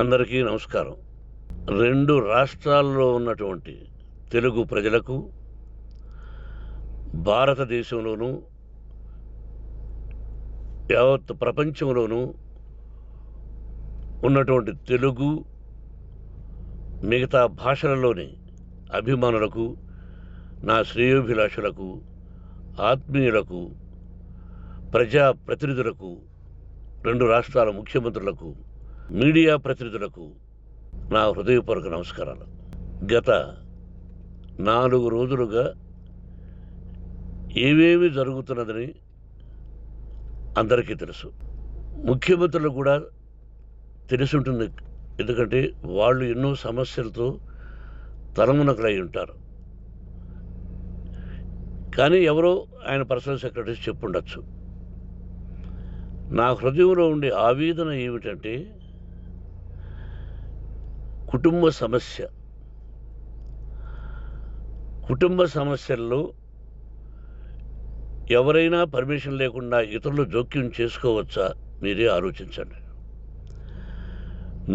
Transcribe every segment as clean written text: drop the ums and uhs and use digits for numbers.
అందరికీ నమస్కారం. 2 రాష్ట్రాల్లో ఉన్నటువంటి తెలుగు ప్రజలకు, భారతదేశంలోనూ, యావత్ ప్రపంచంలోనూ ఉన్నటువంటి తెలుగు, మిగతా భాషలలోని అభిమానులకు, నా శ్రేయోభిలాషులకు, ఆత్మీయులకు, ప్రజా ప్రతినిధులకు, 2 రాష్ట్రాల ముఖ్యమంత్రులకు, మీడియా ప్రతినిధులకు నా హృదయపూర్వక నమస్కారాలు. గత 4 రోజులుగా ఏవేమి జరుగుతున్నదని అందరికీ తెలుసు. ముఖ్యమంత్రులకు కూడా తెలిసి ఉంటుంది. ఎందుకంటే వాళ్ళు ఎన్నో సమస్యలతో తలమునకలై ఉంటారు. కానీ ఎవరో ఆయన పర్సనల్ సెక్రటరీస్ చెప్పుండొచ్చు. నా హృదయంలో ఉండే ఆవేదన ఏమిటంటే, కుటుంబ సమస్యల్లో ఎవరైనా పర్మిషన్ లేకుండా ఇతరులు జోక్యం చేసుకోవచ్చా? మీరే ఆలోచించండి.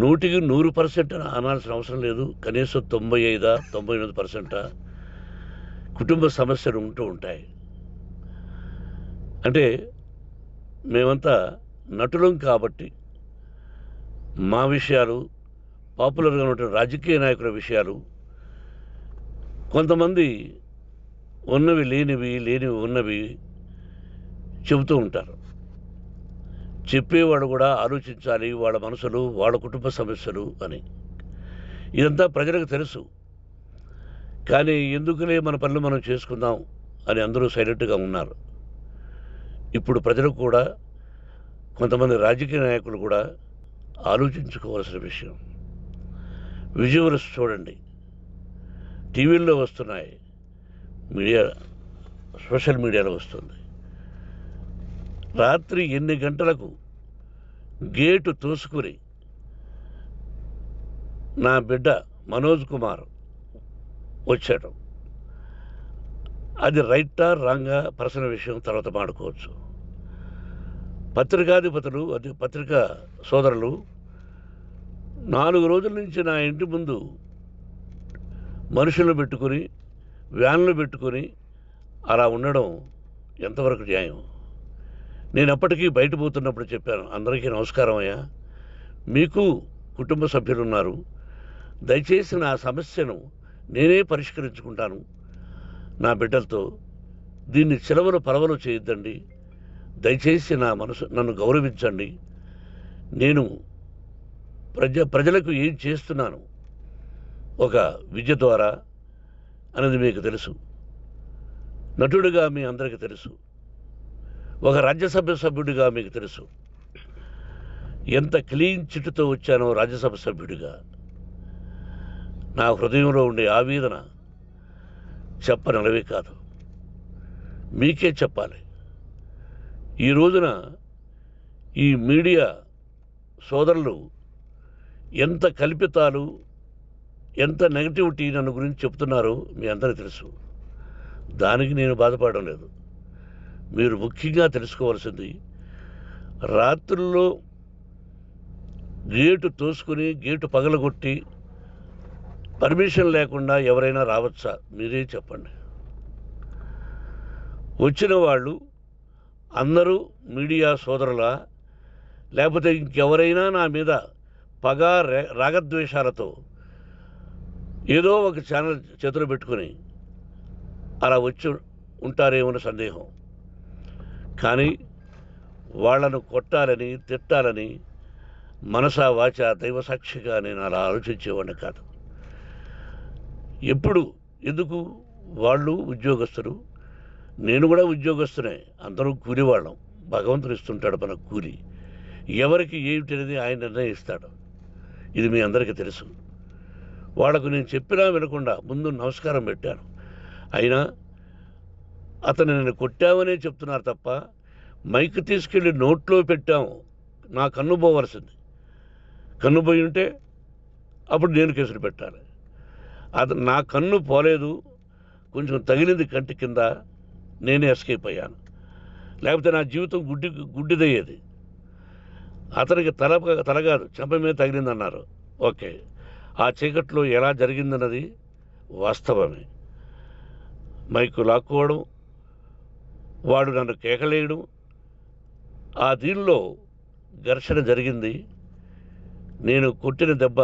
100కి 100% అనాల్సిన అవసరం లేదు. కనీసం 95-98% కుటుంబ సమస్యలు ఉంటూ ఉంటాయి. అంటే మేమంతా నటులం కాబట్టి మా విషయాలు, పాపులర్గా ఉన్నటువంటి రాజకీయ నాయకుల విషయాలు, కొంతమంది ఉన్నవి లేనివి, లేనివి ఉన్నవి చెబుతూ ఉంటారు. చెప్పేవాడు కూడా ఆలోచించాలి, వాళ్ళ మనసులు, వాళ్ళ కుటుంబ సమస్యలు అని. ఇదంతా ప్రజలకు తెలుసు. కానీ ఎందుకులే మన పనులు మనం చేసుకుందాం అని అందరూ సైలెంట్గా ఉన్నారు. ఇప్పుడు ప్రజలకు కూడా, కొంతమంది రాజకీయ నాయకులు కూడా ఆలోచించుకోవాల్సిన విషయం. విజువల్స్ చూడండి, టీవీల్లో వస్తున్నాయి, సోషల్ మీడియాలో వస్తుంది. రాత్రి 8 గంటలకు గేటు తోసుకుని నా బిడ్డ మనోజ్ కుమార్ వచ్చాడు. అది రైటా రాంగా పర్సనల్ విషయం, తర్వాత మాడుకోవచ్చు. పత్రికాధిపతులు, అది పత్రికా సోదరులు 4 రోజుల నుంచి నా ఇంటి ముందు మనుషులను పెట్టుకొని, వ్యాన్లు పెట్టుకొని అలా ఉండడం ఎంతవరకు న్యాయం? నేను అప్పటికీ బయట పోతున్నప్పుడు చెప్పాను, అందరికీ నమస్కారం అయ్యా, మీకు కుటుంబ సభ్యులు ఉన్నారు, దయచేసి నా సమస్యను నేనే పరిష్కరించుకుంటాను నా బిడ్డలతో, దీన్ని చిలవలు పరవలు చేయొద్దండి, దయచేసి నన్ను గౌరవించండి, నేను ప్రజలకు ఏం చేస్తున్నాను ఒక విద్య ద్వారా అనేది మీకు తెలుసు, నటుడిగా మీ అందరికీ తెలుసు, ఒక రాజ్యసభ సభ్యుడిగా మీకు తెలుసు, ఎంత క్లీన్ చిట్టుతో వచ్చానో రాజ్యసభ సభ్యుడిగా. నా హృదయంలో ఉండే ఆవేదన చెప్పనలవే కాదు, మీకే చెప్పాలి. ఈ రోజున ఈ మీడియా సోదరులు ఎంత కల్పితాలు, ఎంత నెగటివిటీ నన్ను గురించి చెప్తున్నారో మీ అందరికీ తెలుసు. దానికి నేను బాధపడడం లేదు. మీరు ముఖ్యంగా తెలుసుకోవాల్సింది, రాత్రుల్లో గేటు తోసుకుని, గేటు పగలగొట్టి పర్మిషన్ లేకుండా ఎవరైనా రావచ్చా? మీరే చెప్పండి. వచ్చిన వాళ్ళు అందరూ మీడియా సోదరులా, లేకపోతే ఇంకెవరైనా నా మీద పగ, రాగద్వేషాలతో ఏదో ఒక ఛానల్ చేతులు పెట్టుకుని అలా వచ్చి ఉంటారేమో సందేహం. కానీ వాళ్లను కొట్టాలని, తిట్టాలని మనసా వాచ దైవ సాక్షిగా నేను అలా ఆలోచించేవాడిని కాదు. ఎందుకు? వాళ్ళు ఉద్యోగస్తులు, నేను కూడా ఉద్యోగస్తునే, అందరూ కూలివాళ్ళం. భగవంతుడు ఇస్తుంటాడు మనకు కూలి. ఎవరికి ఏమిటి అనేది ఆయన నిర్ణయిస్తాడు. ఇది మీ అందరికీ తెలుసు. వాళ్లకు నేను చెప్పినా వినకుండా ముందు నమస్కారం పెట్టాను. అయినా అతను నేను కొట్టామనే చెప్తున్నారు తప్ప, మైక్ తీసుకెళ్ళి నోట్లో పెట్టాము, నా కన్ను పోవలసింది. కన్ను పోయి ఉంటే అప్పుడు నేను కేసులు పెట్టాలి. నా కన్ను పోలేదు, కొంచెం తగిలింది కంటి కింద, నేనే ఎస్కేప్ అయ్యాను. లేకపోతే నా జీవితం గుడ్డిదయ్యేది. అతనికి తల కాదు చెంప మీద తగిలిందన్నారు. ఓకే, ఆ చీకట్లో ఎలా జరిగిందన్నది వాస్తవమే. మైకు లాక్కోవడం, వాడు నన్ను కేకలేయడం, ఆ దీనిలో ఘర్షణ జరిగింది. నేను కొట్టిన దెబ్బ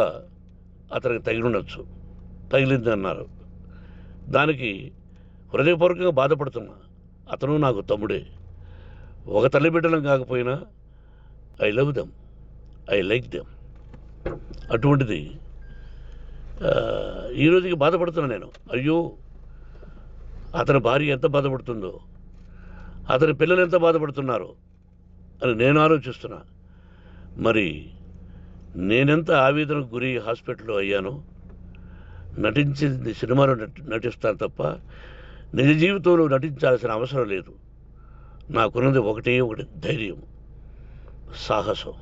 అతనికి తగిలింది అన్నారు. దానికి హృదయపూర్వకంగా బాధపడుతున్నా. అతను నాకు తమ్ముడే. ఒక తల్లి బిడ్డలం కాకపోయినా I love them, I like them. అటువంటిది ఈ రోజుకి బాధపడుతున్నా నేను. అయ్యో, అతని భార్య ఎంత బాధపడుతుందో, అతని పిల్లలు ఎంత బాధపడుతున్నారో అని నేను ఆలోచిస్తున్నా. మరి నేనెంత ఆవేదనకు గురి హాస్పిటల్లో అయ్యానో. నటించింది సినిమాలో నటిస్తాను తప్ప నిజ జీవితంలో నటించాల్సిన అవసరం లేదు. నాకున్నది ఒకటి ధైర్యం, సాహసం.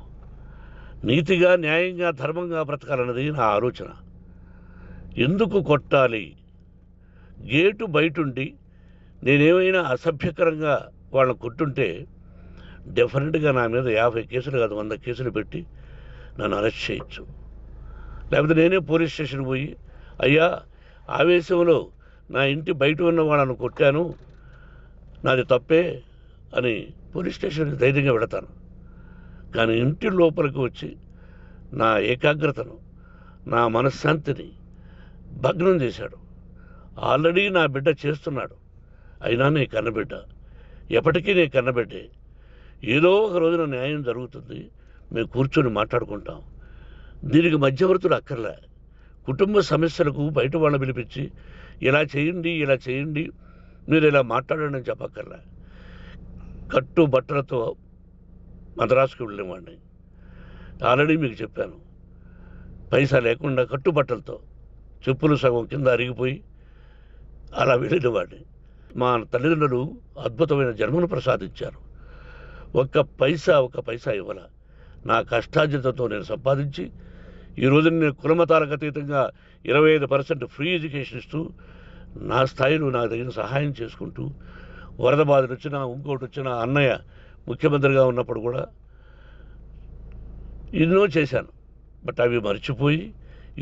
నీతిగా, న్యాయంగా, ధర్మంగా బ్రతకాలన్నది నా ఆలోచన. ఎందుకు కొట్టాలి? గేటు బయటుండి నేనేమైనా అసభ్యకరంగా వాళ్ళని కొట్టుంటే డెఫినెట్గా నా మీద 50 కేసులు కాదు 100 కేసులు పెట్టి నన్ను అరెస్ట్ చేయొచ్చు. లేకపోతే నేనే పోలీస్ స్టేషన్కి పోయి, అయ్యా, ఆవేశంలో నా ఇంటి బయట ఉన్న వాళ్ళను కొట్టాను, నాది తప్పే అని పోలీస్ స్టేషన్కి ధైర్యంగా పెడతాను. కానీ ఇంటి లోపలికి వచ్చి నా ఏకాగ్రతను, నా మనశ్శాంతిని భగ్నం చేశాడు. ఆల్రెడీ నా బిడ్డ చేస్తున్నాడు. అయినా నీ కన్నబిడ్డ, ఎప్పటికీ నీ కన్నబిడ్డే. ఏదో ఒక రోజున న్యాయం జరుగుతుంది, మేము కూర్చొని మాట్లాడుకుంటాం. దీనికి మధ్యవర్తులు అక్కర్లే. కుటుంబ సమస్యలకు బయట వాళ్ళని పిలిపించి ఇలా చేయండి, మీరు ఇలా మాట్లాడండి అని చెప్పక్కర్లే. కట్టుబట్టలతో మద్రాసుకు వెళ్ళేవాడిని. ఆల్రెడీ మీకు చెప్పాను. పైసా లేకుండా కట్టుబట్టలతో, చెప్పులు సగం కింద అరిగిపోయి అలా వెళ్ళినవాడిని. మా తల్లిదండ్రులు అద్భుతమైన జన్మను ప్రసాదించారు. ఒక్క పైసా ఇవ్వాల. నా కష్టార్జితంతో నేను సంపాదించి ఈరోజు నేను కులమతాలకు అతీతంగా 25% ఫ్రీ ఎడ్యుకేషన్ ఇస్తూ, నా స్థాయిలో నాకు తగిన సహాయం చేసుకుంటూ, వరద బాధలు వచ్చినా, ఇంకోటి వచ్చినా, అన్నయ్య ముఖ్యమంత్రిగా ఉన్నప్పుడు కూడా ఎన్నో చేశాను. బట్ అవి మర్చిపోయి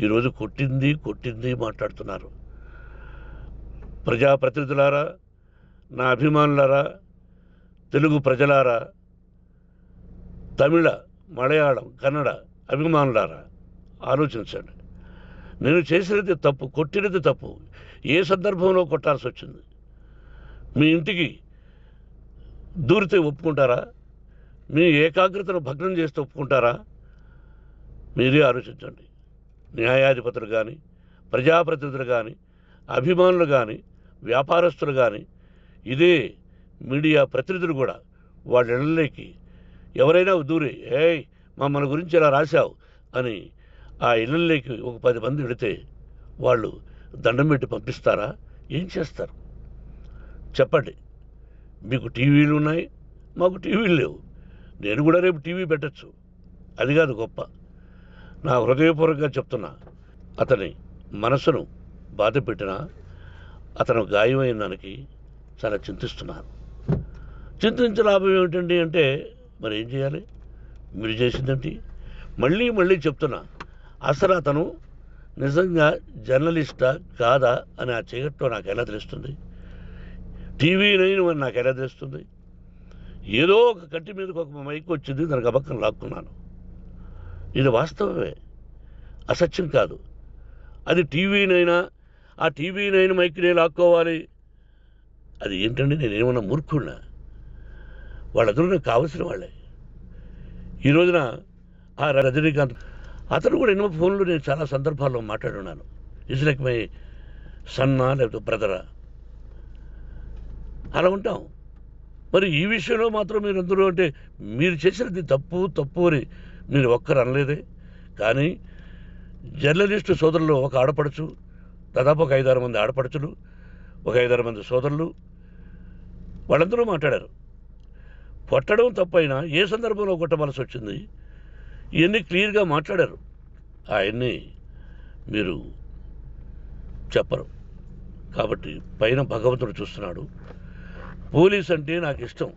ఈరోజు కొట్టింది మాట్లాడుతున్నారు. ప్రజాప్రతినిధులారా, నా అభిమానులారా, తెలుగు ప్రజలారా, తమిళ, మలయాళం, కన్నడ అభిమానులారా, ఆలోచించండి. నేను చేసినది తప్పు, కొట్టినది తప్పు. ఏ సందర్భంలో కొట్టాల్సి వచ్చింది? మీ ఇంటికి దూరితే ఒప్పుకుంటారా? మీ ఏకాగ్రతను భగ్నం చేస్తే ఒప్పుకుంటారా? మీరే ఆలోచించండి. న్యాయాధిపతులు కానీ, ప్రజాప్రతినిధులు కానీ, అభిమానులు కానీ, వ్యాపారస్తులు కానీ, ఇదే మీడియా ప్రతినిధులు కూడా వాళ్ళ ఇళ్ళలోకి ఎవరైనా దూరి, ఏయ్ మమ్మల్ని గురించి ఇలా రాశావు అని ఆ ఇళ్ళల్లోకి ఒక 10 మంది వెళితే వాళ్ళు దండం పెట్టి పంపిస్తారా? ఏం చేస్తారు చెప్పండి? మీకు టీవీలు ఉన్నాయి, మాకు టీవీలు లేవు. నేను కూడా రేపు టీవీ పెట్టచ్చు. అది కాదు గొప్ప. నా హృదయపూర్వకంగా చెప్తున్నా, అతని మనసును బాధ పెట్టినా, అతను గాయమైన దానికి చాలా చింతిస్తున్నాను. చింతించే లాభం ఏమిటండి అంటే మరి ఏం చేయాలి? మీరు చేసిందేంటి? మళ్ళీ చెప్తున్నా, అసలు అతను నిజంగా జర్నలిస్టా కాదా అని ఆ చీకట్లో నాకు ఎలా తెలుస్తుంది? టీవీ 9 అని నాకు ఎలా తెలుస్తుంది? ఏదో ఒక కంటి మీదకి ఒక మైక్ వచ్చింది, దానికి అబక్కం లాక్కున్నాను. ఇది వాస్తవమే, అసత్యం కాదు. అది టీవీ 9, ఆ టీవీ 9 మైక్నే లాక్కోవాలి. అది ఏంటండి? నేనేమన్నా మూర్ఖున్నా? వాళ్ళందరూ నాకు కావలసిన వాళ్ళే. ఈ రోజున ఆ రజనీకాంత్, అతను కూడా ఎన్నో ఫోన్లు నేను చాలా సందర్భాల్లో మాట్లాడున్నాను. ఇట్స్ లైక్ మై సన్నా, లేకపోతే బ్రదరా, అలా ఉంటాం. మరి ఈ విషయంలో మాత్రం మీరు అందరూ అంటే మీరు చేసినది తప్పు అని మీరు ఒక్కరు అనలేదే. కానీ జర్నలిస్టు సోదరులు, ఒక ఆడపడుచు, దాదాపు ఒక 5-6 మంది ఆడపడుచులు, ఒక 5-6 మంది సోదరులు, వాళ్ళందరూ మాట్లాడారు. కొట్టడం తప్పైనా ఏ సందర్భంలో కొట్టవలసి వచ్చింది, ఇవన్నీ క్లియర్గా మాట్లాడారు. ఆయన్ని మీరు చెప్పరు. కాబట్టి పైన భగవంతుడు చూస్తున్నాడు. పోలీస్ అంటే నాకు ఇష్టం.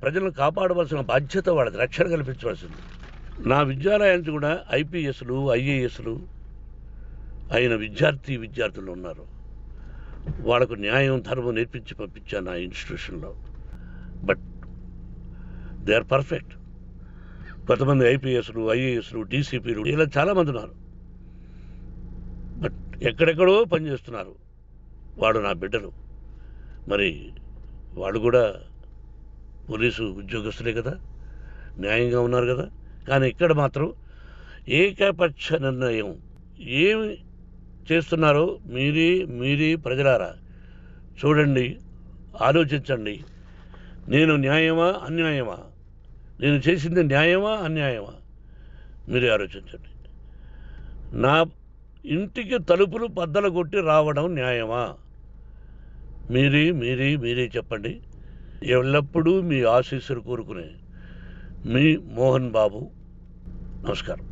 ప్రజలను కాపాడవలసిన బాధ్యత వాళ్ళది, రక్షణ కల్పించవలసింది. నా విద్యాలయానికి కూడా ఐపీఎస్లు, ఐఏఎస్లు అయిన విద్యార్థులు ఉన్నారు. వాళ్ళకు న్యాయం, ధర్మం నేర్పించి పంపించాను నా ఇన్స్టిట్యూషన్లో. But they are perfect. కొంతమంది ఐపీఎస్లు, ఐఏఎస్లు, డీసీపీలు ఇలా చాలామంది ఉన్నారు. బట్ ఎక్కడెక్కడో పనిచేస్తున్నారు. వాడు నా బిడ్డలు. మరి వాళ్ళు కూడా పోలీసు ఉద్యోగస్తులే కదా, న్యాయంగా ఉన్నారు కదా. కానీ ఇక్కడ మాత్రం ఏకపక్ష నిర్ణయం. ఏమి చేస్తున్నారో మీరే ప్రజలారా చూడండి, ఆలోచించండి. నేను న్యాయమా అన్యాయమా, నేను చేసింది న్యాయమా అన్యాయమా, మీరే ఆలోచించండి. నా ఇంటికి తలుపులు బద్దలు కొట్టి రావడం న్యాయమా, మీరే చెప్పండి. ఎల్లప్పుడూ మీ ఆశీస్సులు కోరుకునే మీ మోహన్ బాబు. నమస్కారం.